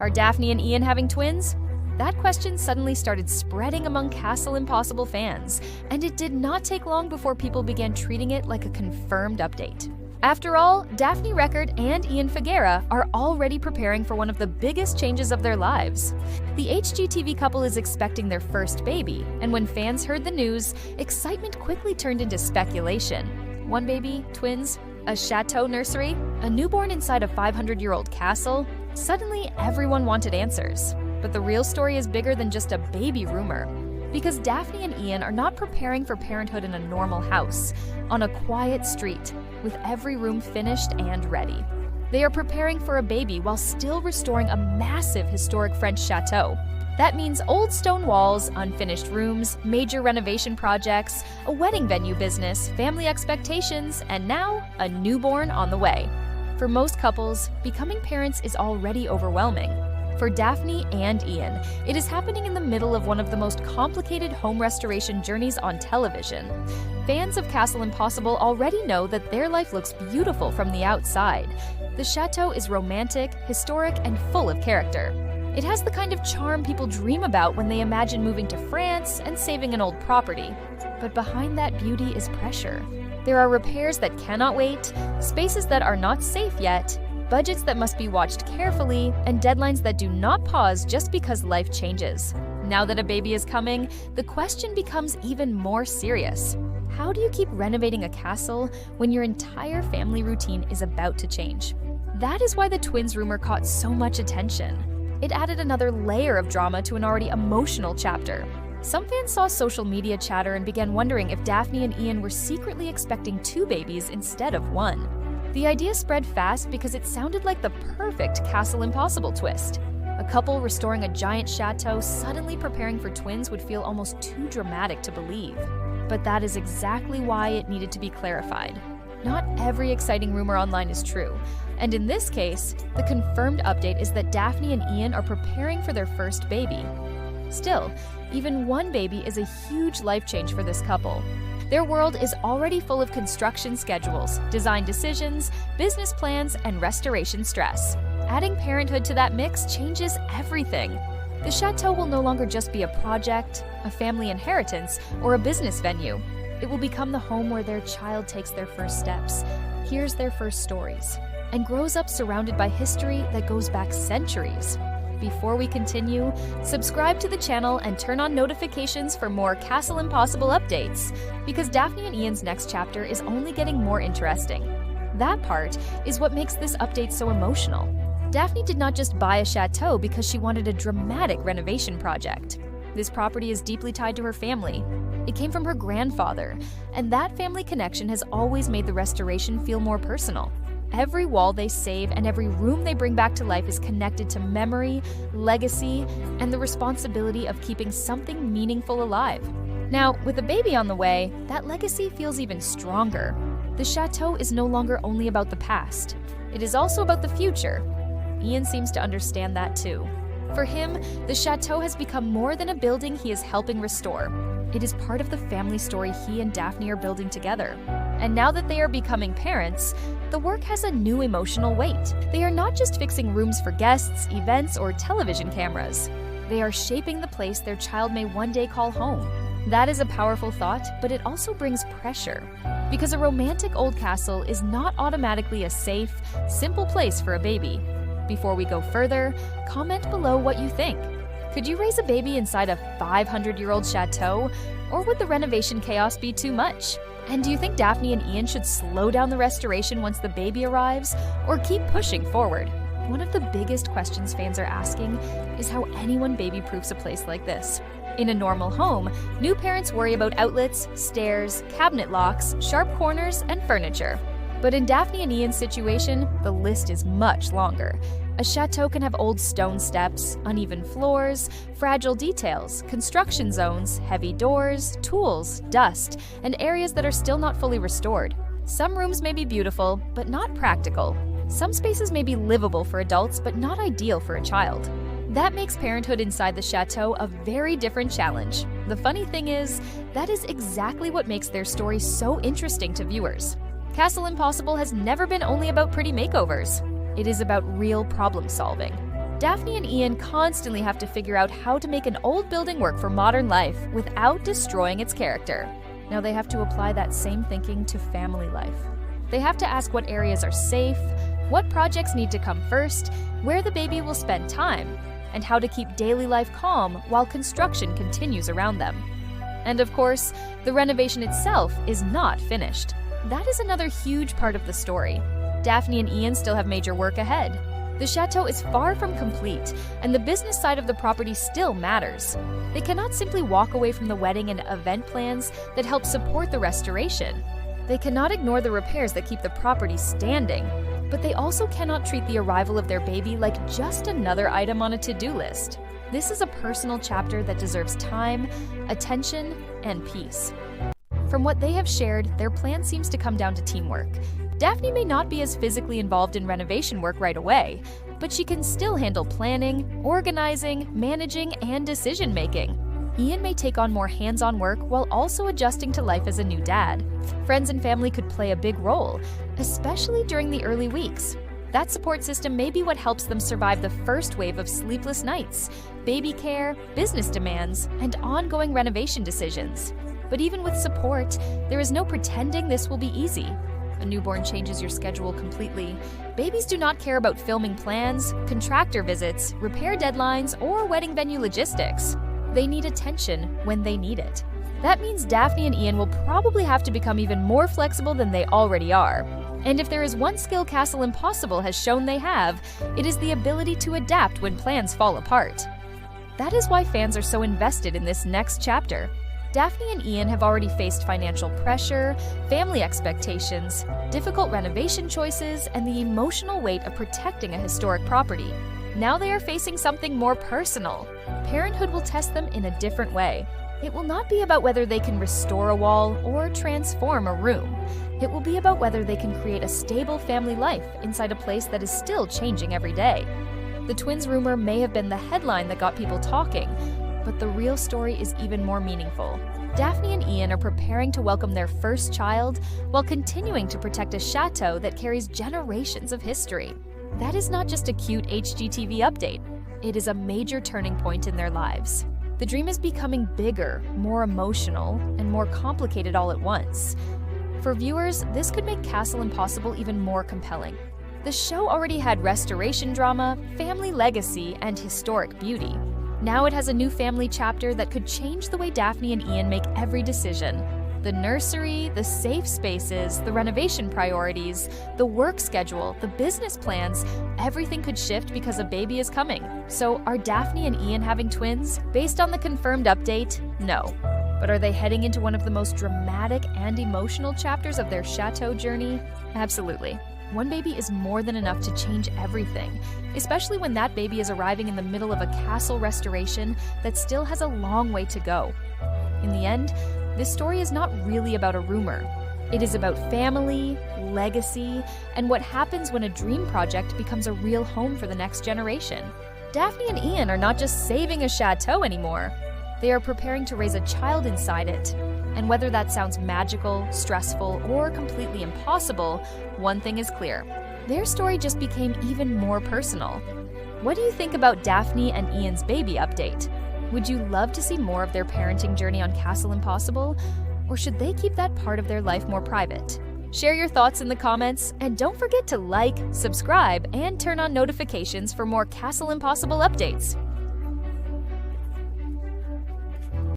Are Daphne and Ian having twins? That question suddenly started spreading among Castle Impossible fans, and it did not take long before people began treating it like a confirmed update. After all, Daphne Reckert and Ian Figueira are already preparing for one of the biggest changes of their lives. The HGTV couple is expecting their first baby, and when fans heard the news, excitement quickly turned into speculation. One baby, twins, a Chateau nursery, a newborn inside a 500-year-old castle. Suddenly, everyone wanted answers. But the real story is bigger than just a baby rumor. Because Daphne and Ian are not preparing for parenthood in a normal house, on a quiet street, with every room finished and ready. They are preparing for a baby while still restoring a massive historic French chateau. That means old stone walls, unfinished rooms, major renovation projects, a wedding venue business, family expectations, and now a newborn on the way. For most couples, becoming parents is already overwhelming. For Daphne and Ian, it is happening in the middle of one of the most complicated home restoration journeys on television. Fans of Castle Impossible already know that their life looks beautiful from the outside. The chateau is romantic, historic, and full of character. It has the kind of charm people dream about when they imagine moving to France and saving an old property. But behind that beauty is pressure. There are repairs that cannot wait, spaces that are not safe yet, budgets that must be watched carefully, and deadlines that do not pause just because life changes. Now that a baby is coming, the question becomes even more serious. How do you keep renovating a castle when your entire family routine is about to change? That is why the twins rumor caught so much attention. It added another layer of drama to an already emotional chapter. Some fans saw social media chatter and began wondering if Daphne and Ian were secretly expecting 2 babies instead of 1. The idea spread fast because it sounded like the perfect Castle Impossible twist. A couple restoring a giant chateau suddenly preparing for twins would feel almost too dramatic to believe. But that is exactly why it needed to be clarified. Not every exciting rumor online is true, and in this case, the confirmed update is that Daphne and Ian are preparing for their first baby. Still, even 1 baby is a huge life change for this couple. Their world is already full of construction schedules, design decisions, business plans, and restoration stress. Adding parenthood to that mix changes everything. The chateau will no longer just be a project, a family inheritance, or a business venue. It will become the home where their child takes their first steps, hears their first stories, and grows up surrounded by history that goes back centuries. Before we continue, subscribe to the channel and turn on notifications for more Castle Impossible updates, because Daphne and Ian's next chapter is only getting more interesting. That part is what makes this update so emotional. Daphne did not just buy a chateau because she wanted a dramatic renovation project. This property is deeply tied to her family. It came from her grandfather, and that family connection has always made the restoration feel more personal. Every wall they save and every room they bring back to life is connected to memory, legacy, and the responsibility of keeping something meaningful alive. Now, with a baby on the way, that legacy feels even stronger. The chateau is no longer only about the past. It is also about the future. Ian seems to understand that too. For him, the chateau has become more than a building he is helping restore. It is part of the family story he and Daphne are building together. And now that they are becoming parents, the work has a new emotional weight. They are not just fixing rooms for guests, events, or television cameras. They are shaping the place their child may one day call home. That is a powerful thought, but it also brings pressure. Because a romantic old castle is not automatically a safe, simple place for a baby. Before we go further, comment below what you think. Could you raise a baby inside a 500-year-old chateau, or would the renovation chaos be too much? And do you think Daphne and Ian should slow down the restoration once the baby arrives, or keep pushing forward? One of the biggest questions fans are asking is how anyone baby-proofs a place like this. In a normal home, new parents worry about outlets, stairs, cabinet locks, sharp corners, and furniture. But in Daphne and Ian's situation, the list is much longer. A chateau can have old stone steps, uneven floors, fragile details, construction zones, heavy doors, tools, dust, and areas that are still not fully restored. Some rooms may be beautiful, but not practical. Some spaces may be livable for adults, but not ideal for a child. That makes parenthood inside the chateau a very different challenge. The funny thing is, that is exactly what makes their story so interesting to viewers. Castle Impossible has never been only about pretty makeovers. It is about real problem solving. Daphne and Ian constantly have to figure out how to make an old building work for modern life without destroying its character. Now they have to apply that same thinking to family life. They have to ask what areas are safe, what projects need to come first, where the baby will spend time, and how to keep daily life calm while construction continues around them. And of course, the renovation itself is not finished. That is another huge part of the story. Daphne and Ian still have major work ahead. The chateau is far from complete, and the business side of the property still matters. They cannot simply walk away from the wedding and event plans that help support the restoration. They cannot ignore the repairs that keep the property standing, but they also cannot treat the arrival of their baby like just another item on a to-do list. This is a personal chapter that deserves time, attention, and peace. From what they have shared, their plan seems to come down to teamwork. Daphne may not be as physically involved in renovation work right away, but she can still handle planning, organizing, managing, and decision-making. Ian may take on more hands-on work while also adjusting to life as a new dad. Friends and family could play a big role, especially during the early weeks. That support system may be what helps them survive the first wave of sleepless nights, baby care, business demands, and ongoing renovation decisions. But even with support, there is no pretending this will be easy. A newborn changes your schedule completely. Babies do not care about filming plans, contractor visits, repair deadlines, or wedding venue logistics. They need attention when they need it. That means Daphne and Ian will probably have to become even more flexible than they already are. And if there is one skill Castle Impossible has shown they have, it is the ability to adapt when plans fall apart. That is why fans are so invested in this next chapter. Daphne and Ian have already faced financial pressure, family expectations, difficult renovation choices, and the emotional weight of protecting a historic property. Now they are facing something more personal. Parenthood will test them in a different way. It will not be about whether they can restore a wall or transform a room. It will be about whether they can create a stable family life inside a place that is still changing every day. The twins' rumor may have been the headline that got people talking, but the real story is even more meaningful. Daphne and Ian are preparing to welcome their first child while continuing to protect a chateau that carries generations of history. That is not just a cute HGTV update. It is a major turning point in their lives. The dream is becoming bigger, more emotional, and more complicated all at once. For viewers, this could make Castle Impossible even more compelling. The show already had restoration drama, family legacy, and historic beauty. Now it has a new family chapter that could change the way Daphne and Ian make every decision. The nursery, the safe spaces, the renovation priorities, the work schedule, the business plans, everything could shift because a baby is coming. So are Daphne and Ian having twins? Based on the confirmed update, no. But are they heading into one of the most dramatic and emotional chapters of their chateau journey? Absolutely. One baby is more than enough to change everything, especially when that baby is arriving in the middle of a castle restoration that still has a long way to go. In the end, this story is not really about a rumor. It is about family, legacy, and what happens when a dream project becomes a real home for the next generation. Daphne and Ian are not just saving a chateau anymore. They are preparing to raise a child inside it. And whether that sounds magical, stressful, or completely impossible, one thing is clear. Their story just became even more personal. What do you think about Daphne and Ian's baby update? Would you love to see more of their parenting journey on Castle Impossible? Or should they keep that part of their life more private? Share your thoughts in the comments, and don't forget to like, subscribe, and turn on notifications for more Castle Impossible updates.